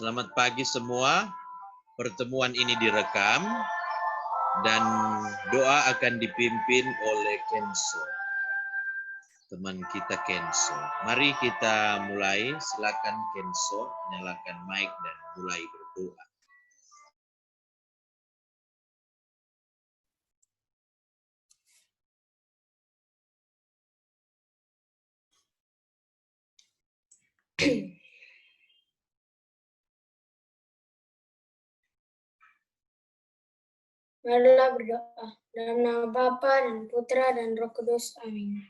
Selamat pagi semua. Pertemuan ini direkam dan doa akan dipimpin oleh Kenso. Teman kita Kenso. Mari kita mulai. Silakan Kenso, nyalakan mic dan mulai berdoa. Marilah berdoa dalam nama Bapa dan Putra dan Roh Kudus. Amin.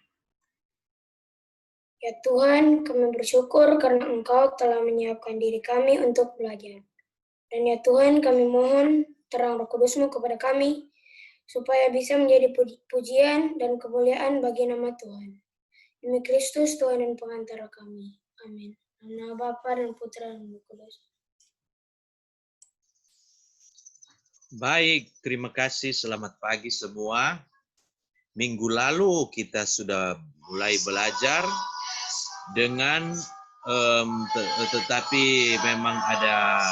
Ya Tuhan, kami bersyukur karena Engkau telah menyiapkan diri kami untuk belajar. Dan ya Tuhan, kami mohon terang Roh Kudus-Mu kepada kami, supaya bisa menjadi pujian dan kemuliaan bagi nama Tuhan. Demi Kristus, Tuhan dan pengantara kami. Amin. Dalam nama Bapa dan Putra dan Roh Kudus. Baik, terima kasih. Selamat pagi semua. Minggu lalu kita sudah mulai belajar dengan tetapi memang ada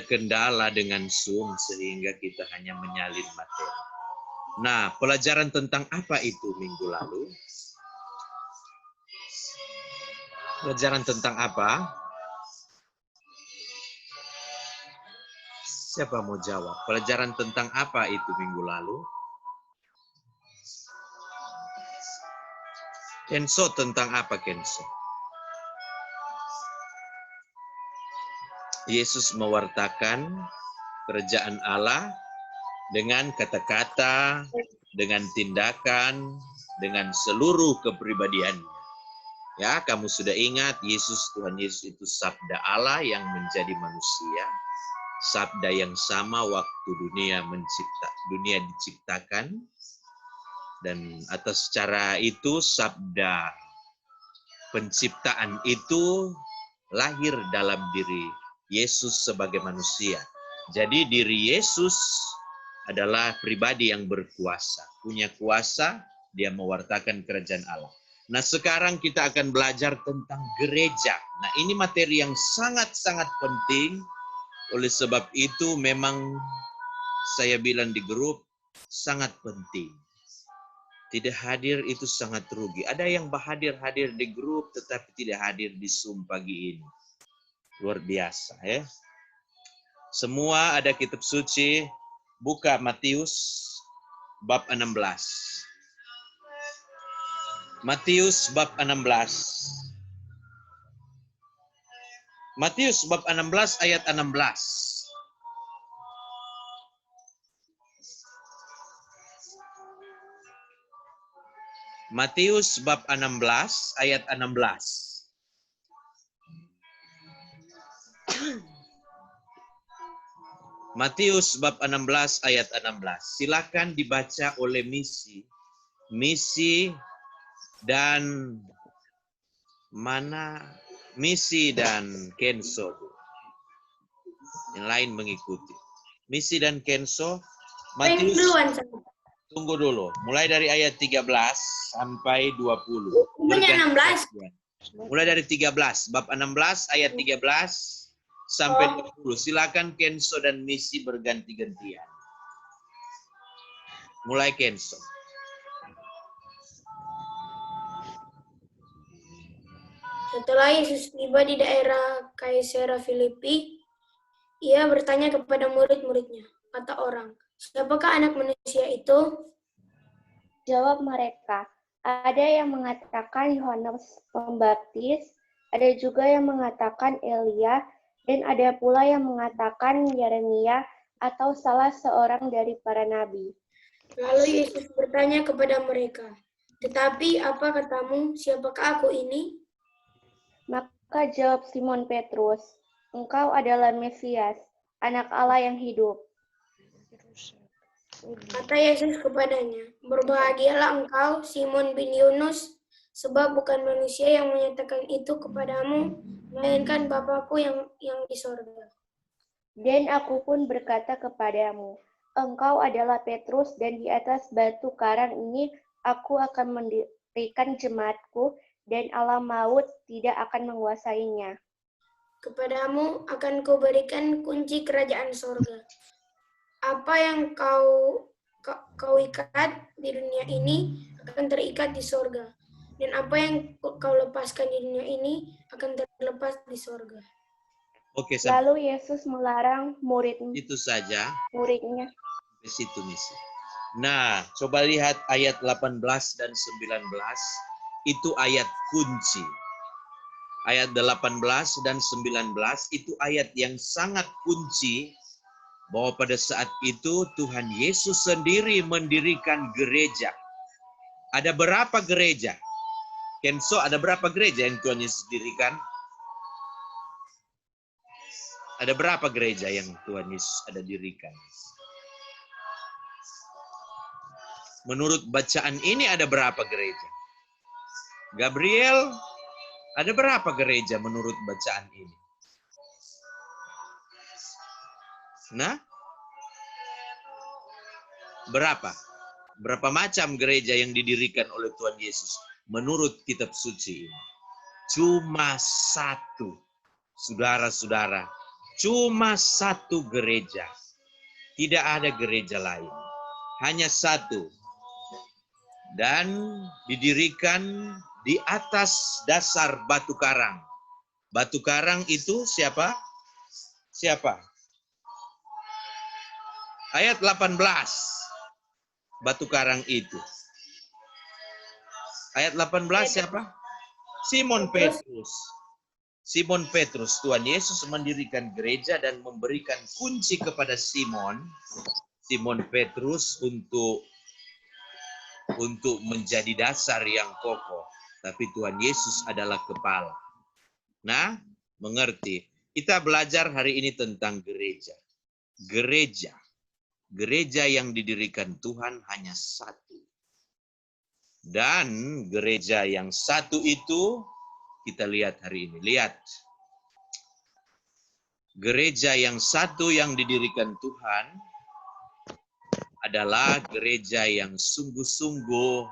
kendala dengan Zoom sehingga kita hanya menyalin materi. Nah, pelajaran tentang apa itu minggu lalu? Pelajaran tentang apa? Siapa mau jawab? Pelajaran tentang apa itu minggu lalu? Kenso, tentang apa Kenso? Yesus mewartakan kerajaan Allah dengan kata-kata, dengan tindakan, dengan seluruh kepribadiannya. Ya, kamu sudah ingat Tuhan Yesus itu sabda Allah yang menjadi manusia. Sabda yang sama waktu dunia diciptakan, dan atas cara itu sabda penciptaan itu lahir dalam diri Yesus sebagai manusia. Jadi diri Yesus adalah pribadi yang berkuasa, punya kuasa, dia mewartakan kerajaan Allah. Nah, sekarang kita akan belajar tentang gereja. Nah, ini materi yang sangat-sangat penting. Oleh sebab itu memang saya bilang di grup sangat penting. Tidak hadir itu sangat rugi. Ada yang hadir di grup tetapi tidak hadir di Zoom pagi ini. Luar biasa ya. Semua ada kitab suci. Buka Matius bab 16. Matius bab 16. Matius bab 16 ayat 16. Matius bab 16 ayat 16. Matius bab 16 ayat 16. Silakan dibaca oleh Misi dan Kenso. Yang lain mengikuti. Misi dan Kenso. Matius, tunggu dulu. Mulai dari ayat 13 sampai 20. Bukannya 16. Mulai dari 13. Bab 16 ayat 13 sampai 20. Silakan Kenso dan Misi berganti-gantian. Mulai Kenso. Setelah Yesus tiba di daerah Kaisarea Filipi, ia bertanya kepada murid-muridnya, kata orang, "Siapakah anak manusia itu?" Jawab mereka, ada yang mengatakan Yohanes Pembaptis, ada juga yang mengatakan Elia, dan ada pula yang mengatakan Yeremia atau salah seorang dari para nabi. Lalu Yesus bertanya kepada mereka, "Tetapi apa katamu, siapakah aku ini?" Maka jawab Simon Petrus, "Engkau adalah Mesias, anak Allah yang hidup." Kata Yesus kepadanya, "Berbahagialah engkau, Simon bin Yunus, sebab bukan manusia yang menyatakan itu kepadamu, melainkan Bapa-Ku yang di sorga. Dan aku pun berkata kepadamu, engkau adalah Petrus, dan di atas batu karang ini aku akan mendirikan jemaatku, dan alam maut tidak akan menguasainya." kepadamu akan kuberikan kunci kerajaan sorga. Apa yang kau ikat di dunia ini akan terikat di sorga. Dan apa yang kau lepaskan di dunia ini akan terlepas di sorga. Oke, sampai Lalu Yesus melarang itu saja. muridnya. Di situ misi. Nah, coba lihat ayat 18 dan 19. Itu ayat kunci. Ayat 18 dan 19 itu ayat yang sangat kunci bahwa pada saat itu Tuhan Yesus sendiri mendirikan gereja. Ada berapa gereja? Kenso, ada berapa gereja yang Tuhan Yesus dirikan? Ada berapa gereja yang Tuhan Yesus ada dirikan? Menurut bacaan ini ada berapa gereja? Gabriel, ada berapa gereja menurut bacaan ini? Nah, berapa? Berapa macam gereja yang didirikan oleh Tuhan Yesus menurut kitab suci ini? Cuma satu. Saudara-saudara, cuma satu gereja. Tidak ada gereja lain. Hanya satu. Dan didirikan di atas dasar batu karang. Batu karang itu siapa? Siapa? Ayat 18. Batu karang itu. Ayat 18 siapa? Simon Petrus. Simon Petrus. Tuhan Yesus mendirikan gereja dan memberikan kunci kepada Simon Petrus untuk menjadi dasar yang kokoh. Tapi Tuhan Yesus adalah kepala. Nah, mengerti. Kita belajar hari ini tentang gereja. Gereja yang didirikan Tuhan hanya satu. Dan gereja yang satu itu kita lihat hari ini. Lihat. Gereja yang satu yang didirikan Tuhan adalah gereja yang sungguh-sungguh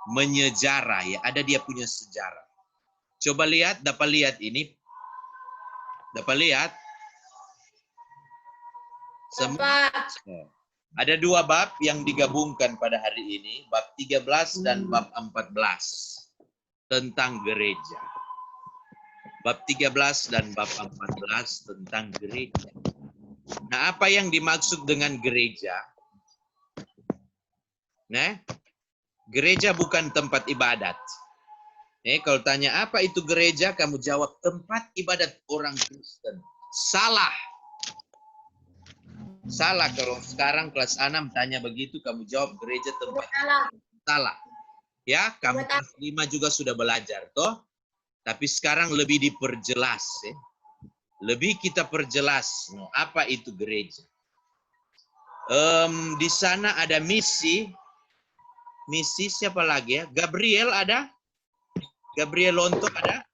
menyejarah, ya, ada dia punya sejarah. Coba lihat, dapat lihat ini. Dapat lihat? Semua. Ada dua bab yang digabungkan pada hari ini, bab 13 dan bab 14 tentang gereja. Bab 13 dan bab 14 tentang gereja. Nah, apa yang dimaksud dengan gereja? Nah, gereja bukan tempat ibadat. Kalau tanya apa itu gereja, kamu jawab tempat ibadat orang Kristen. Salah. Salah kalau sekarang kelas 6 tanya begitu, kamu jawab gereja tempat. Salah. Ya, kamu kelas 5 juga sudah belajar, toh. Tapi sekarang lebih diperjelas. Ya. Lebih kita perjelas apa itu gereja. Di sana ada misi. Misi siapa lagi ya? Gabriel ada? Gabriel Lonto ada?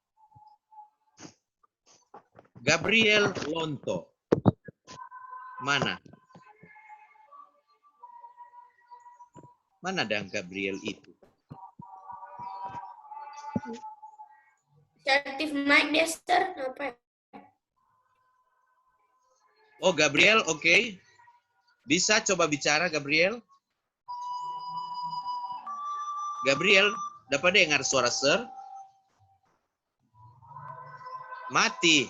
Gabriel Lonto. Mana? Mana ada Gabriel itu? Aktif mic Dester apa? Oh, Gabriel, oke. Bisa coba bicara, Gabriel? Gabriel, dapat dengar suara Sir? Mati.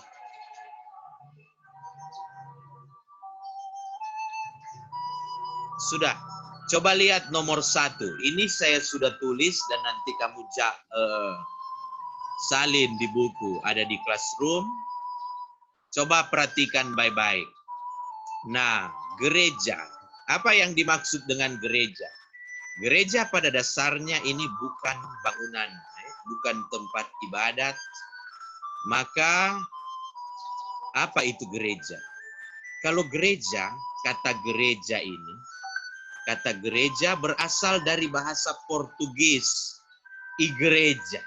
Sudah. Coba lihat nomor 1. Ini saya sudah tulis dan nanti kamu salin di buku. Ada di classroom. Coba perhatikan baik-baik. Nah, gereja. Apa yang dimaksud dengan gereja? Gereja pada dasarnya ini bukan bangunan, bukan tempat ibadat. Maka, apa itu gereja? Kalau gereja, kata gereja berasal dari bahasa Portugis, igreja.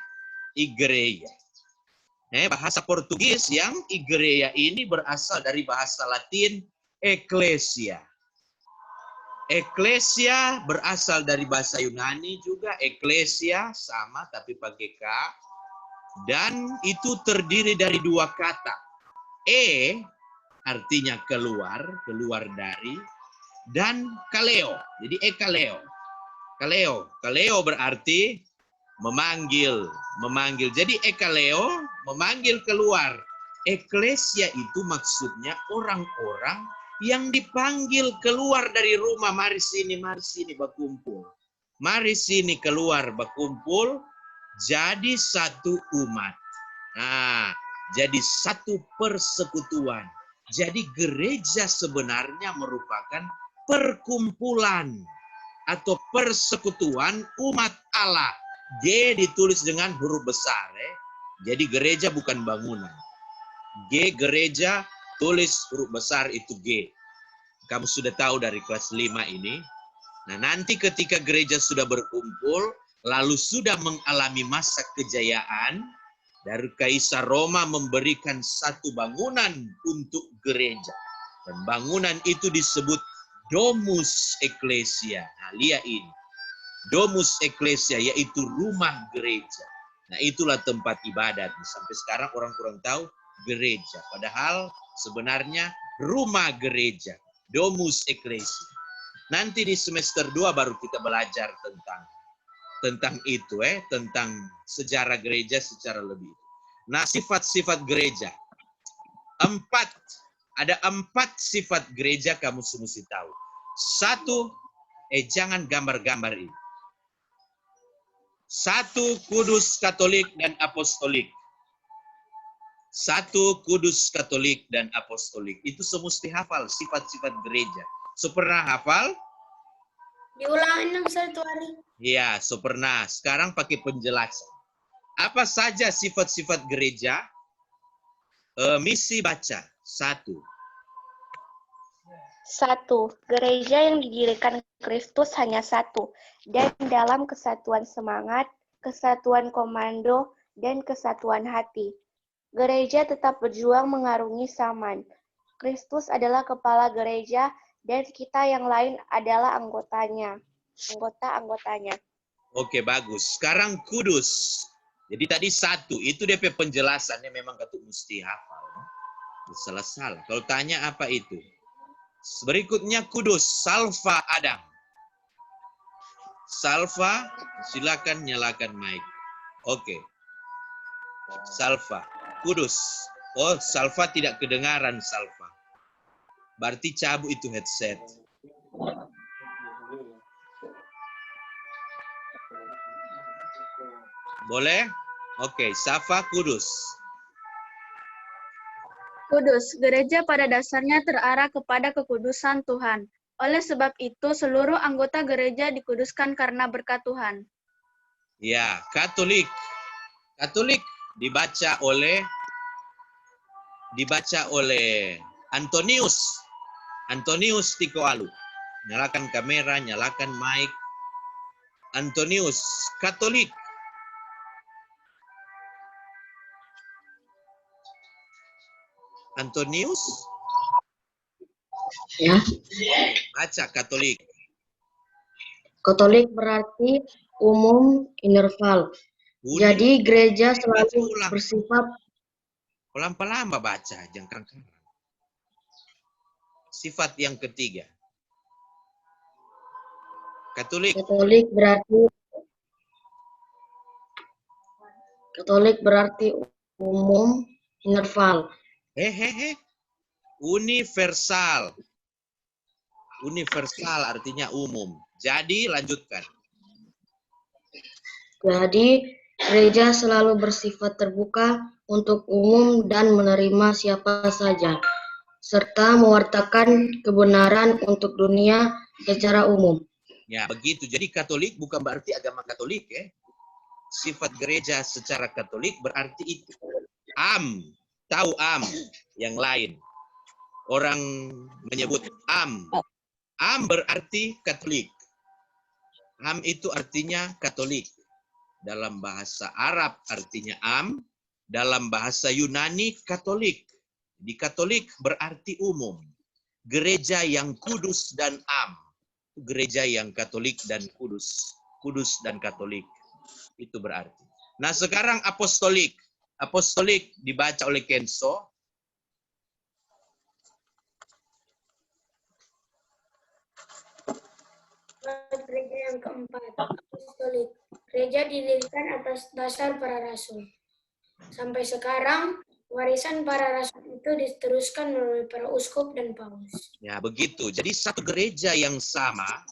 Bahasa Portugis yang igreja ini berasal dari bahasa Latin ecclesia. Ecclesia berasal dari bahasa Yunani juga, ecclesia sama tapi pakai K. Dan itu terdiri dari dua kata. E artinya keluar, keluar dari, dan kaleo. Jadi ekaleo. Kaleo berarti memanggil, memanggil. Jadi ekaleo memanggil keluar. Eklesia itu maksudnya orang-orang yang dipanggil keluar dari rumah. Mari sini berkumpul. Mari sini keluar berkumpul jadi satu umat. Nah, jadi satu persekutuan. Jadi gereja sebenarnya merupakan perkumpulan atau persekutuan umat Allah. G ditulis dengan huruf besar. Jadi gereja bukan bangunan. G gereja, tulis huruf besar itu G. Kamu sudah tahu dari kelas 5 ini. Nah, nanti ketika gereja sudah berkumpul, lalu sudah mengalami masa kejayaan, dari Kaisar Roma memberikan satu bangunan untuk gereja. Dan bangunan itu disebut Domus Ecclesia. Nah, lihat ini. Domus Ecclesia, yaitu rumah gereja. Nah, itulah tempat ibadat. Sampai sekarang orang kurang tahu gereja. Padahal sebenarnya rumah gereja. Domus Ecclesia. Nanti di semester 2 baru kita belajar tentang itu, tentang sejarah gereja secara lebih. Nah, sifat-sifat gereja. Ada 4 sifat gereja kamu mesti tahu. 1, jangan gambar-gambar ini. 1, kudus, katolik, dan apostolik. 1, kudus, katolik, dan apostolik. Itu semesti hafal sifat-sifat gereja. So pernah hafal? Diulangin dong satu hari. Ya, so pernah. Sekarang pakai penjelasan. Apa saja sifat-sifat gereja? Misi baca. 1. 1. Gereja yang didirikan Kristus hanya satu, dan dalam kesatuan semangat, kesatuan komando, dan kesatuan hati. Gereja tetap berjuang mengarungi zaman. Kristus adalah kepala gereja, dan kita yang lain adalah anggota-anggotanya. Oke, bagus. Sekarang kudus. Jadi tadi 1, itu dia penjelasannya memang ketuk mesti hafal. Salah-salah. Kalau tanya apa itu? Berikutnya kudus, salva Adam. Salva, silakan nyalakan mic. Oke. Salva, kudus. Oh, salva tidak kedengaran salva. Berarti cabut itu headset. Boleh? Oke, salva kudus. Kudus, gereja pada dasarnya terarah kepada kekudusan Tuhan. Oleh sebab itu, seluruh anggota gereja dikuduskan karena berkat Tuhan. Ya, Katolik. Katolik dibaca oleh Antonius. Antonius Tikoalu. Nyalakan kamera, nyalakan mic. Antonius, Katolik. Antonius? Ya. Baca Katolik. Katolik berarti umum universal. Jadi gereja selalu bersifat Pelan-pelan baca, jangan kerang-kerang. Sifat yang ketiga. Katolik. Katolik berarti umum universal. Universal. Universal artinya umum. Jadi lanjutkan. Jadi gereja selalu bersifat terbuka untuk umum dan menerima siapa saja, serta mewartakan kebenaran untuk dunia secara umum. Ya, begitu. Jadi Katolik bukan berarti agama Katolik, ya. Sifat gereja secara Katolik berarti itu. Tahu yang lain. Orang menyebut berarti Katolik. Itu artinya Katolik. Dalam bahasa Arab artinya dalam bahasa Yunani Katolik. Di Katolik berarti umum. Gereja yang kudus dan gereja yang Katolik dan kudus. Kudus dan Katolik. Itu berarti. Nah, sekarang apostolik. Apostolik dibaca oleh Kenso. Gereja yang keempat, apostolik. Gereja didirikan atas dasar para rasul. Sampai sekarang, warisan para rasul itu diteruskan melalui para uskup dan paus. Ya, begitu. Jadi satu gereja yang sama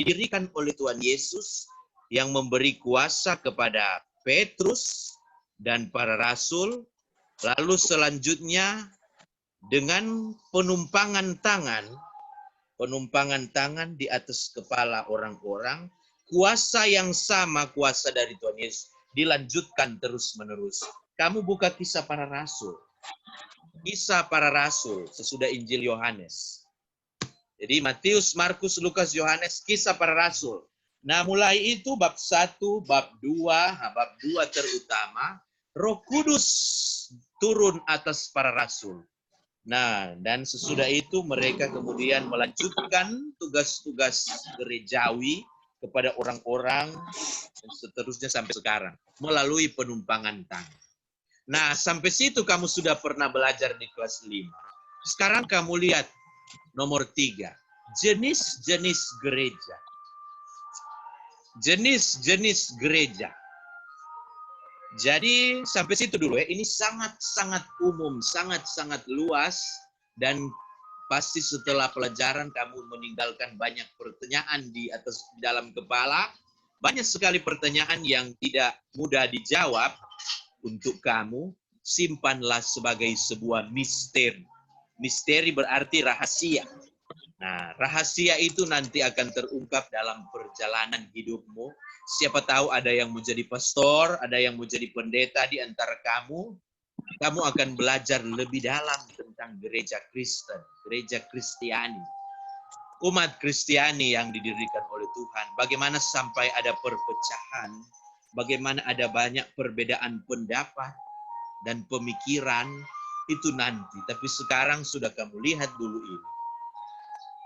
didirikan oleh Tuhan Yesus yang memberi kuasa kepada Petrus dan para rasul, lalu selanjutnya dengan penumpangan tangan di atas kepala orang-orang, kuasa yang sama, kuasa dari Tuhan Yesus, dilanjutkan terus-menerus. Kamu buka Kisah Para Rasul. Kisah Para Rasul sesudah Injil Yohanes. Jadi Matius, Markus, Lukas, Yohanes, Kisah Para Rasul. Nah, mulai itu bab 1, bab 2 terutama, Roh Kudus turun atas para rasul. Nah, dan sesudah itu mereka kemudian melanjutkan tugas-tugas gerejawi kepada orang-orang dan seterusnya sampai sekarang melalui penumpangan tangan. Nah, sampai situ kamu sudah pernah belajar di kelas 5. Sekarang kamu lihat nomor 3, jenis-jenis gereja. Jenis-jenis gereja. Jadi sampai situ dulu ya. Ini sangat-sangat umum, sangat-sangat luas, dan pasti setelah pelajaran kamu meninggalkan banyak pertanyaan di dalam kepala. Banyak sekali pertanyaan yang tidak mudah dijawab untuk kamu. Simpanlah sebagai sebuah misteri. Misteri berarti rahasia. Nah, rahasia itu nanti akan terungkap dalam perjalanan hidupmu. Siapa tahu ada yang menjadi pastor, ada yang menjadi pendeta di antara kamu. Kamu akan belajar lebih dalam tentang gereja Kristen, gereja Kristiani. Umat Kristiani yang didirikan oleh Tuhan. Bagaimana sampai ada perpecahan, bagaimana ada banyak perbedaan pendapat dan pemikiran, itu nanti. Tapi sekarang sudah kamu lihat dulu ini.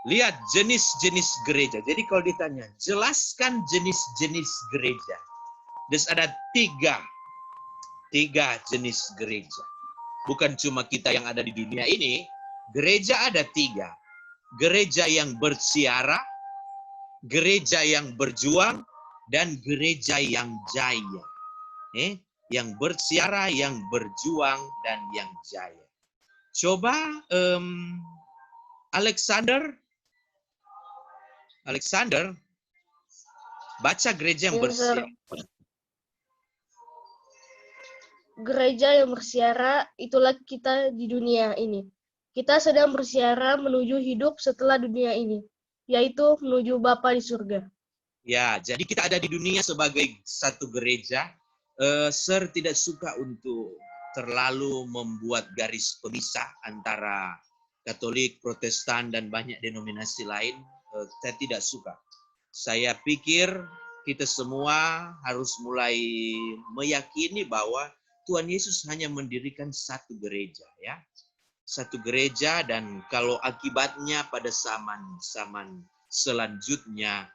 Lihat jenis-jenis gereja. Jadi kalau ditanya, jelaskan jenis-jenis gereja. Terus ada tiga jenis gereja. Bukan cuma kita yang ada di dunia ini. Gereja ada 3. Gereja yang bersiara, gereja yang berjuang, dan gereja yang jaya. Yang bersiara, yang berjuang, dan yang jaya. Coba Alexander, baca gereja yang bersiara. Gereja yang bersiara, itulah kita di dunia ini. Kita sedang bersiara menuju hidup setelah dunia ini, yaitu menuju Bapa di surga. Ya, jadi kita ada di dunia sebagai satu gereja. Sir tidak suka untuk terlalu membuat garis pemisah antara Katolik, Protestan, dan banyak denominasi lain. Saya tidak suka. Saya pikir kita semua harus mulai meyakini bahwa Tuhan Yesus hanya mendirikan satu gereja, ya. Satu gereja, dan kalau akibatnya pada zaman selanjutnya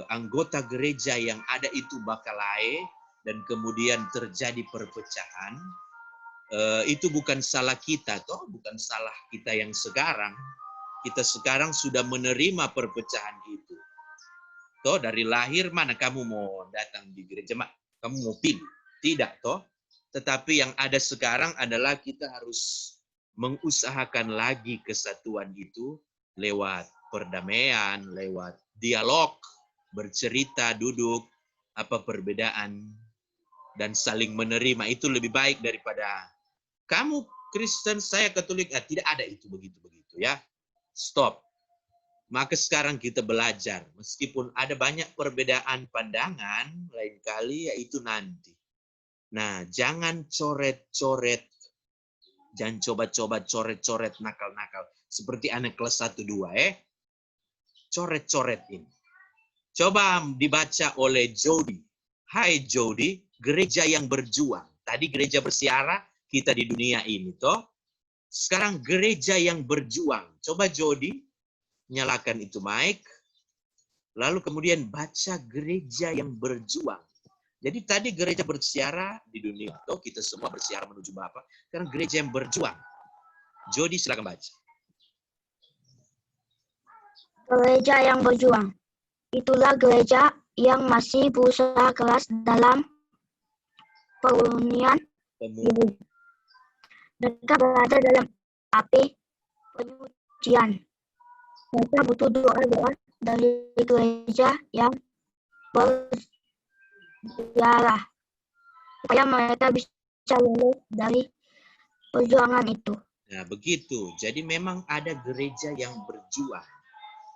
anggota gereja yang ada itu bakalae dan kemudian terjadi perpecahan, itu bukan salah kita, toh bukan salah kita yang sekarang. Kita sekarang sudah menerima perpecahan itu. Toh dari lahir mana kamu mau datang di gereja, kamu mau pilih? Tidak, toh. Tetapi yang ada sekarang adalah kita harus mengusahakan lagi kesatuan itu lewat perdamaian, lewat dialog, bercerita, duduk, apa perbedaan, dan saling menerima. Itu lebih baik daripada kamu Kristen, saya Katolik. Tidak ada itu begitu-begitu, ya. Stop. Maka sekarang kita belajar, meskipun ada banyak perbedaan pandangan, lain kali yaitu nanti. Nah, jangan coret-coret, jangan coba-coba coret-coret nakal-nakal. Seperti anak kelas 1-2, coret-coret ini. Coba dibaca oleh Jody. Hai Jody, gereja yang berjuang. Tadi gereja bersiara, kita di dunia ini, toh. Sekarang gereja yang berjuang. Coba Jody, nyalakan itu mic. Lalu kemudian baca gereja yang berjuang. Jadi tadi gereja bersiara di dunia. Toh kita semua bersiara menuju Bapa. Sekarang gereja yang berjuang. Jody silakan baca. Gereja yang berjuang. Itulah gereja yang masih berusaha keras dalam perundingan hidup. Mereka berada dalam api penyucian. Mereka butuh doa-doa dari gereja yang berziarah supaya mereka bisa lulus dari perjuangan itu. Nah, begitu. Jadi memang ada gereja yang berjuang.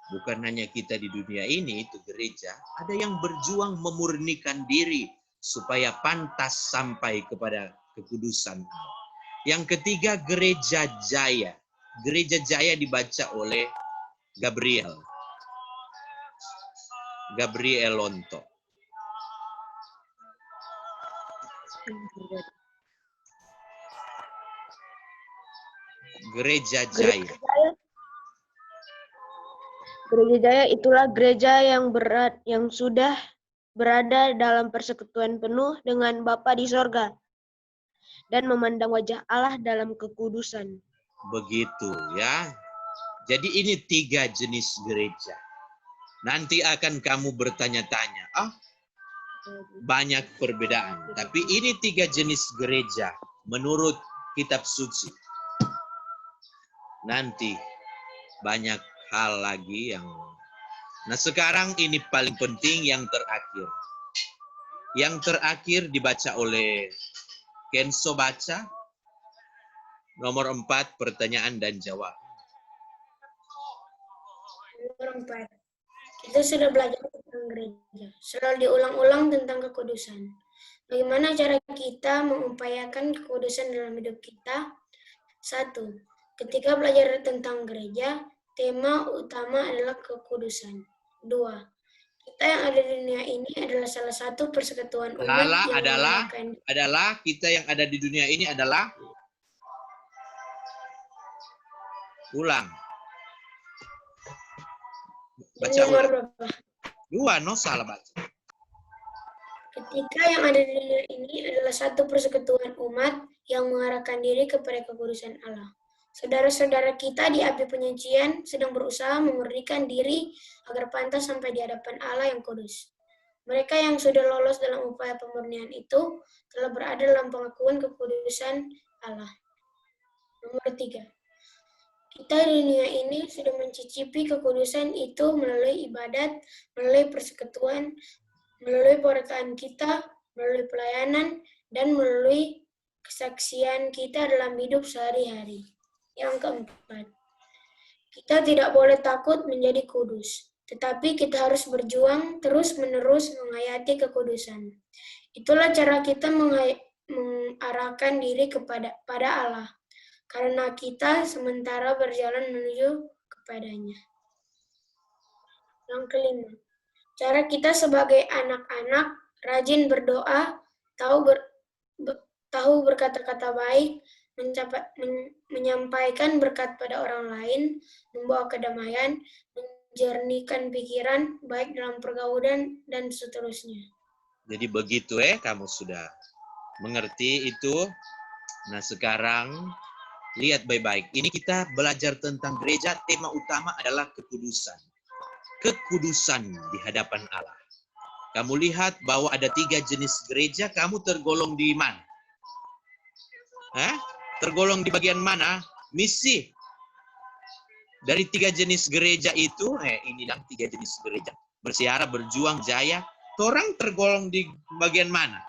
Bukan hanya kita di dunia ini, itu gereja. Ada yang berjuang memurnikan diri supaya pantas sampai kepada kekudusan Allah. Yang ketiga, gereja jaya. Gereja jaya dibaca oleh Gabriel. Gabriel Lonto. Gereja jaya. Gereja jaya itulah gereja yang sudah berada dalam persekutuan penuh dengan Bapa di sorga dan memandang wajah Allah dalam kekudusan. Begitu ya. Jadi ini 3 jenis gereja. Nanti akan kamu bertanya-tanya, banyak perbedaan. Tapi ini 3 jenis gereja menurut kitab suci. Nanti banyak hal lagi yang... Nah sekarang ini paling penting yang terakhir. Yang terakhir dibaca oleh Kenso baca. Nomor 4, pertanyaan dan jawab. Nomor 4. Kita sudah belajar tentang gereja. Selalu diulang-ulang tentang kekudusan. Bagaimana cara kita mengupayakan kekudusan dalam hidup kita? 1. Ketika belajar tentang gereja, tema utama adalah kekudusan. 2. Kita yang ada di dunia ini adalah salah satu persekutuan umat adalah kita yang ada di dunia ini adalah ulang. Baca nomor ulang. berapa? 2, no salah baca. Ketika yang ada di dunia ini adalah satu persekutuan umat yang mengarahkan diri kepada kekudusan Allah. Saudara-saudara kita di api penyucian sedang berusaha memurnikan diri agar pantas sampai di hadapan Allah yang kudus. Mereka yang sudah lolos dalam upaya pemurnian itu telah berada dalam pengakuan kekudusan Allah. Nomor 3. Kita di dunia ini sudah mencicipi kekudusan itu melalui ibadat, melalui persekutuan, melalui pewartaan kita, melalui pelayanan, dan melalui kesaksian kita dalam hidup sehari-hari. Yang keempat, kita tidak boleh takut menjadi kudus, tetapi kita harus berjuang terus-menerus menghayati kekudusan. Itulah cara kita mengarahkan diri pada Allah, karena kita sementara berjalan menuju kepadanya. Yang kelima, cara kita sebagai anak-anak rajin berdoa, tahu berkata-kata baik, menyampaikan berkat pada orang lain, membawa kedamaian, menjernihkan pikiran, baik dalam pergaulan, dan seterusnya. Jadi begitu kamu sudah mengerti itu. Nah sekarang lihat baik-baik. Ini kita belajar tentang gereja, tema utama adalah kekudusan. Kekudusan di hadapan Allah. Kamu lihat bahwa ada 3 jenis gereja, kamu tergolong di mana? Tergolong di bagian mana? Misi. Dari 3 jenis gereja itu, ini 3 jenis gereja. Bersiara, berjuang, jaya. Orang tergolong di bagian mana?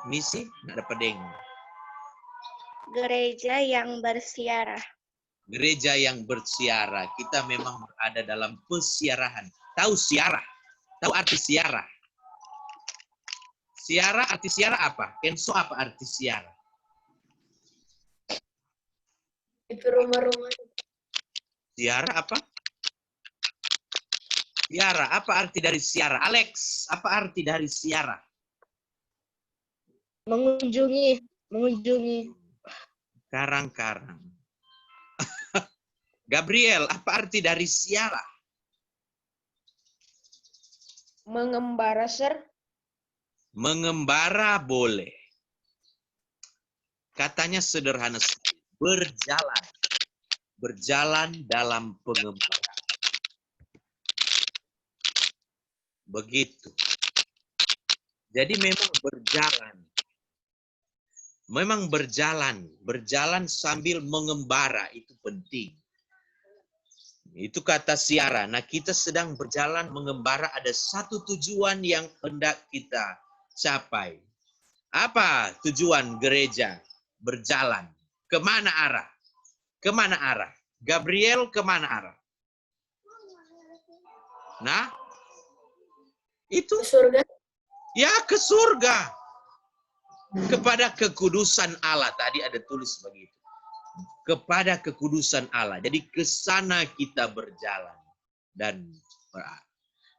Misi, nggak ada pedeng. Gereja yang bersiara. Gereja yang bersiara. Kita memang berada dalam pesiarahan. Tahu siara? Tahu arti siara? Siara, arti siara apa? Kenso, apa arti siara? Itu rumah-rumah. Siara apa? Siara, apa arti dari siara? Alex, apa arti dari siara? Mengunjungi. Karang-karang. Gabriel, apa arti dari siara? Mengembara, Sir. Mengembara boleh. Katanya sederhana sekali. Berjalan. berjalan dalam pengembaraan. Begitu. Jadi memang berjalan. Memang berjalan sambil mengembara itu penting. Itu kata Siara. Nah, kita sedang berjalan mengembara, ada satu tujuan yang hendak kita capai. Apa tujuan gereja berjalan? Kemana arah? Kemana arah? Gabriel kemana arah? Nah, itu Ke surga. ya ke surga. Kepada kekudusan Allah. Tadi ada tulis begitu. Kepada kekudusan Allah. Jadi ke sana kita berjalan. Dan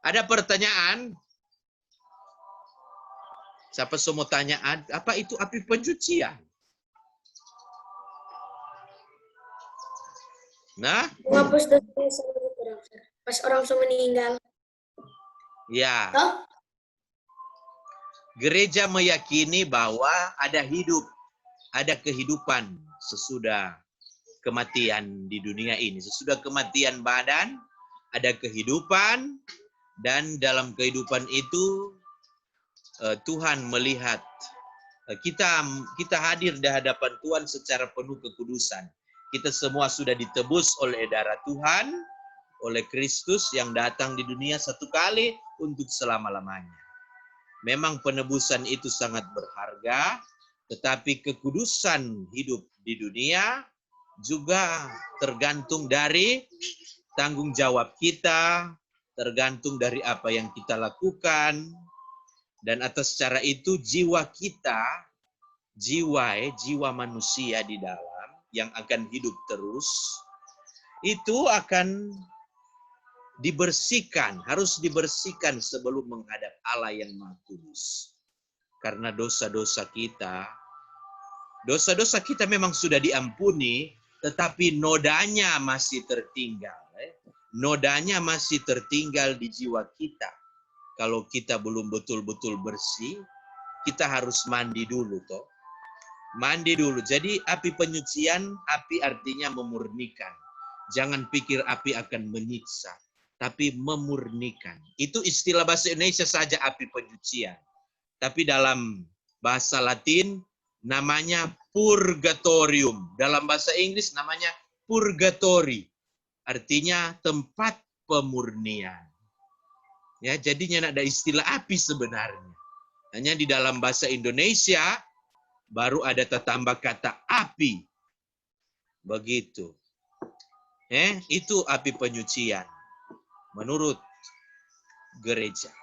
ada pertanyaan? Siapa semua tanya, apa itu api pencucian? Nah, Menghapus dosa pas orang sudah meninggal. ya. Toh? Gereja meyakini bahwa ada hidup, ada kehidupan sesudah kematian di dunia ini. Sesudah kematian badan, ada kehidupan, dan dalam kehidupan itu Tuhan melihat kita hadir di hadapan Tuhan secara penuh kekudusan. Kita semua sudah ditebus oleh darah Tuhan, oleh Kristus yang datang di dunia satu kali untuk selama-lamanya. Memang penebusan itu sangat berharga, tetapi kekudusan hidup di dunia juga tergantung dari tanggung jawab kita, tergantung dari apa yang kita lakukan, dan atas cara itu jiwa kita, jiwa manusia di dalam yang akan hidup terus, itu akan dibersihkan, harus dibersihkan sebelum menghadap Allah yang Maha Kudus. Karena dosa-dosa kita memang sudah diampuni, tetapi nodanya masih tertinggal. Nodanya masih tertinggal di jiwa kita. Kalau kita belum betul-betul bersih, kita harus mandi dulu toh. Mandi dulu. Jadi api penyucian, api artinya memurnikan. Jangan pikir api akan menyiksa, tapi memurnikan. Itu istilah bahasa Indonesia saja, api penyucian. Tapi dalam bahasa Latin namanya purgatorium. Dalam bahasa Inggris namanya purgatory. Artinya tempat pemurnian. Ya, jadinya ada istilah api sebenarnya. Hanya di dalam bahasa Indonesia baru ada tertambah kata api. Begitu. Itu api penyucian menurut gereja.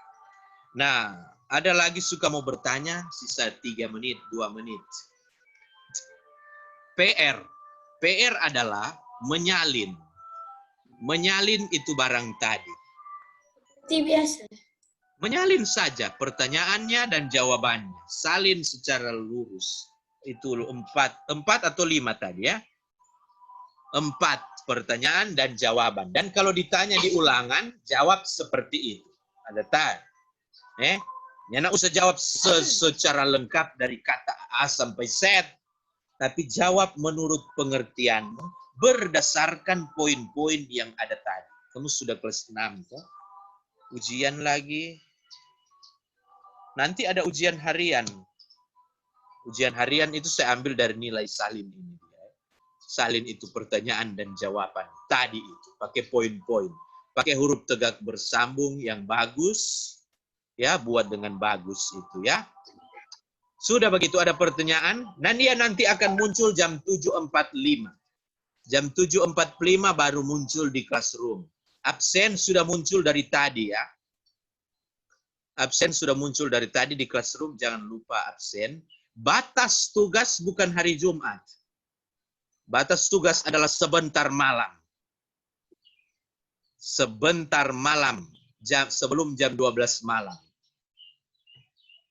Nah, ada lagi suka mau bertanya, sisa 3 menit, 2 menit. PR adalah menyalin. Menyalin itu barang tadi. Seperti biasa. Menyalin saja pertanyaannya dan jawabannya. Salin secara lurus. Itu 4 atau 5 tadi ya. 4 pertanyaan dan jawaban. Dan kalau ditanya di ulangan, jawab seperti itu. Ada tadi. Jangan usah jawab secara lengkap dari kata A sampai Z. Tapi jawab menurut pengertianmu berdasarkan poin-poin yang ada tadi. Kamu sudah kelas 6 toh? Ujian lagi. Nanti ada ujian harian. Ujian harian itu saya ambil dari nilai salin ini. Salin itu pertanyaan dan jawaban. Tadi itu pakai poin-poin. Pakai huruf tegak bersambung yang bagus. Ya, buat dengan bagus itu ya. Sudah begitu ada pertanyaan. Dan dia nanti akan muncul jam 7.45. Jam 7.45 baru muncul di classroom. Absen sudah muncul dari tadi ya. Absen sudah muncul dari tadi di classroom. Jangan lupa absen. Batas tugas bukan hari Jumat. Batas tugas adalah sebentar malam. Sebentar malam. Sebelum jam 12 malam.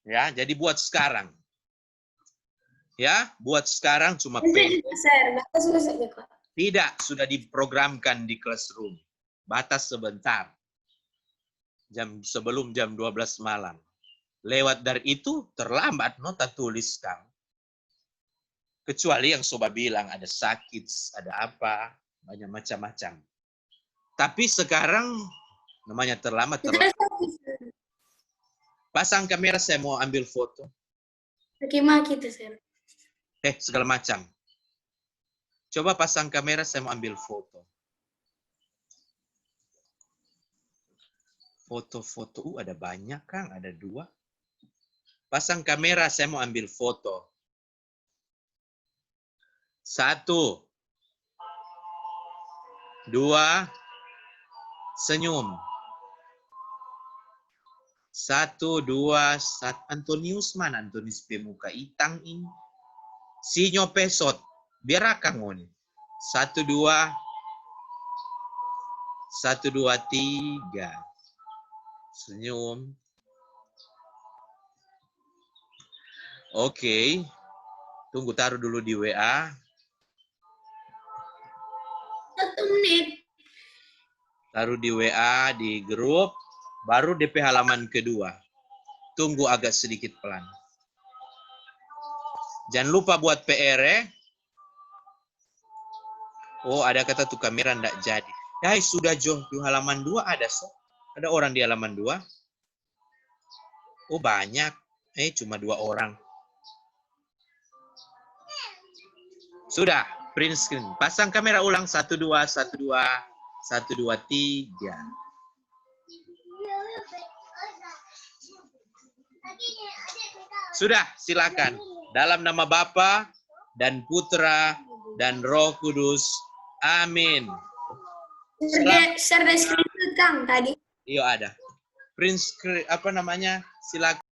Ya, jadi buat sekarang. Ya, buat sekarang cuma tidak, sudah diprogramkan di classroom. Batas sebentar. Sebelum jam 12 malam. Lewat dari itu terlambat nota tulis kamu. Kecuali yang sobat bilang ada sakit, ada apa. Banyak macam-macam. Tapi sekarang namanya terlambat. Pasang kamera, saya mau ambil foto. Maki-maki tuh, Sir. Segala macam. Coba pasang kamera, saya mau ambil foto. Foto-foto, ada banyak, Kang. Ada 2. Pasang kamera, saya mau ambil foto. 1, 2, senyum. 1, 2, 1. Antonius mana? Antonius pemuka itang ini. Sinyo pesot. Biar akang ini. 1, 2. 1, 2, 3. Senyum. Oke. Tunggu, taruh dulu di WA. 1 menit. Taruh di WA, di grup. Baru DP halaman kedua. Tunggu agak sedikit pelan. Jangan lupa buat PR ya. Oh, ada kata tuh kamera ndak jadi. Ya, sudah jauh di halaman 2 ada so. Ada orang di halaman 2. Oh, banyak. Cuma 2 orang. Sudah, print screen. Pasang kamera ulang 1 2 1 2 1 2 3. Sudah, silakan. Dalam nama Bapa dan Putra dan Roh Kudus. Amin. Share screenshot, Kang, tadi. Iya ada. Print screen, silakan.